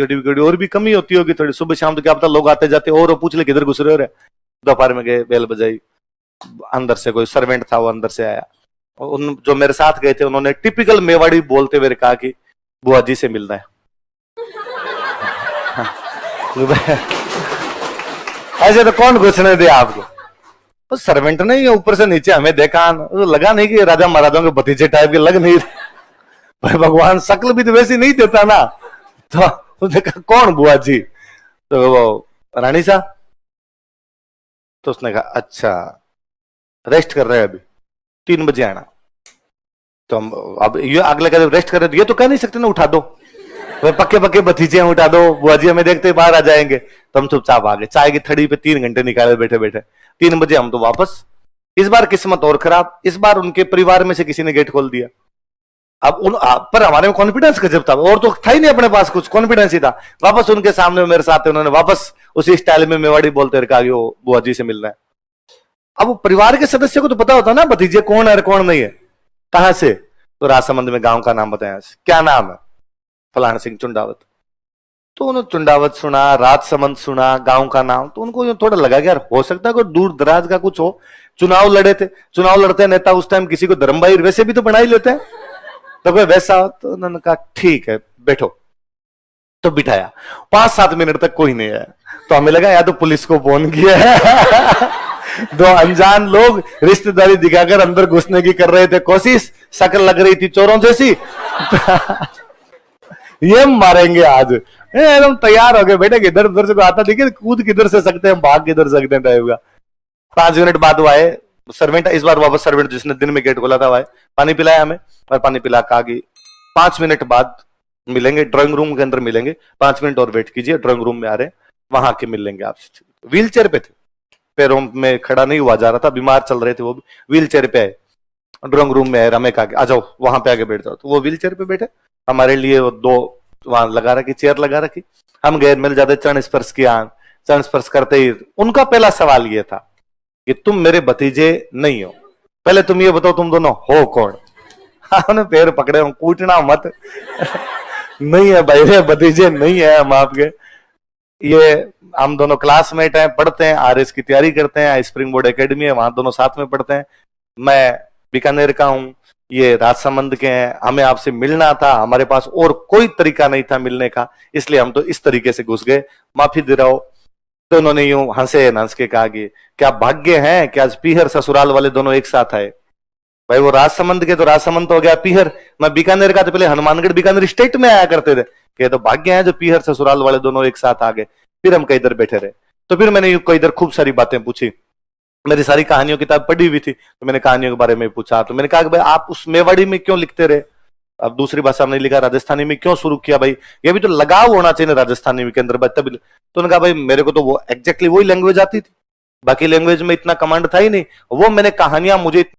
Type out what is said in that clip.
और भी कमी होती होगी थोड़ी, सुबह शाम तो क्या पता लोग आते जाते और पूछ ले किधर घुस रहे हो रे। दोपहर में गए, बेल बजाई, अंदर से कोई सर्वेंट था वो अंदर से आया, उन जो मेरे साथ गए थे उन्होंने टिपिकल मेवाड़ी बोलते हुए कहा कि बुआ जी से मिलना है। ऐसे तो कौन घुसने दे आपको। तो सर्वेंट ने ऊपर से नीचे हमें देखा, लगा नहीं कि राजा महाराजाओं के भतीजे टाइप के लग नहीं रहे, भगवान शक्ल भी तो वैसी नहीं देता ना। तो देखा कौन बुआ जी, तो वो रानी सा। तो उसने कहा अच्छा रेस्ट कर रहे हैं, अभी 3 बजे आना। तो हम अब ये अगले का रेस्ट कर रहे थे, ये तो कह नहीं सकते ना उठा दो, पक्के पक्के भतीजे हैं उठा दो, बुआ जी हमें देखते बाहर आ जाएंगे। तो हम चुपचाप आ गए, चाय की थड़ी पे 3 घंटे निकाले बैठे बैठे। 3 बजे हम तो वापस। इस बार किस्मत और खराब, इस बार उनके परिवार में से किसी ने गेट खोल दिया। अब पर हमारे में कॉन्फिडेंस गजब था, और तो था ही नहीं अपने पास कुछ, कॉन्फिडेंस ही था। वापस उनके सामने मेरे साथ उन्होंने वापस उसी स्टाइल में मेवाड़ी बोलते हुए कहा कि वो बुआ जी से मिलना है। अब वो परिवार के सदस्य को तो पता होता ना भतीजे कौन है और कौन नहीं है, कहां से। तो राजसमंद में गांव का नाम बताया, क्या नाम है, फलाना सिंह चुंडावत। तो उन्होंने चुंडावत सुना, राजसमंद सुना, गांव का नाम, तो उनको थोड़ा लगा कि यार हो सकता है कोई दूर दराज का कुछ हो। चुनाव लड़े थे, चुनाव लड़ते नेता उस टाइम किसी को धर्मभाई वैसे भी तो बना ही लेते हैं, तो कोई वैसा हो। तो उन्होंने कहा ठीक है बैठो। तो बिठाया, 5-7 मिनट तक कोई नहीं आया। तो हमें लगा या तो पुलिस को फोन किया है। 2 अनजान लोग रिश्तेदारी दिखाकर अंदर घुसने की कर रहे थे कोशिश, शक्ल लग रही थी चोरों जैसी। ये मारेंगे आज, एकदम तैयार हो गए बेटे, इधर उधर से आता देखिए कूद किधर से सकते हैं, भाग किधर सकते हैं टाइप का। 5 मिनट बाद वो आए सर्वेंट, इस बार वापस सर्वेंट जिसने दिन में गेट खोला था वो आए, पानी पिलाया हमें, और पानी पिला कहा कि 5 मिनट बाद मिलेंगे, ड्राइंग रूम के अंदर मिलेंगे, 5 मिनट और वेट कीजिए, ड्राइंग रूम में आ रहे हैं, वहां के मिल लेंगे आपसे। व्हील चेयर पे थे, पैरों में खड़ा नहीं हुआ जा रहा था, बीमार चल रहे थे वो भी, व्हील चेयर पे आए, ड्राइंग रूम में आए, हमें कहा आ जाओ वहां पे आके बैठ जाओ। तो वो व्हील चेयर पे बैठे, हमारे लिए वो 2 वहां लगा रखी चेयर लगा रखी, हम गैर मिल जाते, चरण स्पर्श किया। चरण स्पर्श करते ही उनका पहला सवाल ये था कि तुम मेरे भतीजे नहीं हो, पहले तुम ये बताओ तुम दोनों हो कौन। हमने पैर पकड़े, हम कूटना मत। नहीं है भाई, रे भतीजे नहीं है हम आपके, ये हम दोनों क्लासमेट हैं, पढ़ते हैं, आरएस की तैयारी करते हैं, स्प्रिंग बोर्ड एकेडमी है वहां दोनों साथ में पढ़ते हैं। मैं बीकानेर का हूं, ये राजसमंद के हैं, हमें आपसे मिलना था, हमारे पास और कोई तरीका नहीं था मिलने का, इसलिए हम तो इस तरीके से घुस गए, माफी दे रहा हो। तो उन्होंने यूं हंसे हंस के कहा कि क्या भाग्य है कि आज पीहर ससुराल वाले दोनों एक साथ आए। भाई वो राजसमंद के तो राजसमंद तो हो गया पीहर, मैं बीकानेर का तो पहले हनुमानगढ़ बीकानेर स्टेट में आया करते थे, कि तो भाग्य है जो पीहर ससुराल वाले दोनों एक साथ आ गए। फिर हम कई इधर बैठे रहे, तो फिर मैंने कई इधर खूब सारी बातें पूछी, मेरी सारी कहानियों की किताब पढ़ी हुई थी, तो मैंने कहानियों के बारे में पूछा। तो मैंने कहा कि भाई आप उस मेवाड़ी में क्यों लिखते रहे, अब दूसरी भाषा में नहीं लिखा, राजस्थानी में क्यों शुरू किया, भाई ये भी तो लगाव होना चाहिए ना राजस्थानी के अंदर तभी। तो उन्होंने कहा भाई मेरे को तो वो एग्जैक्टली वही लैंग्वेज आती थी, बाकी लैंग्वेज में इतना कमांड था ही नहीं, वो मैंने कहानियां मुझे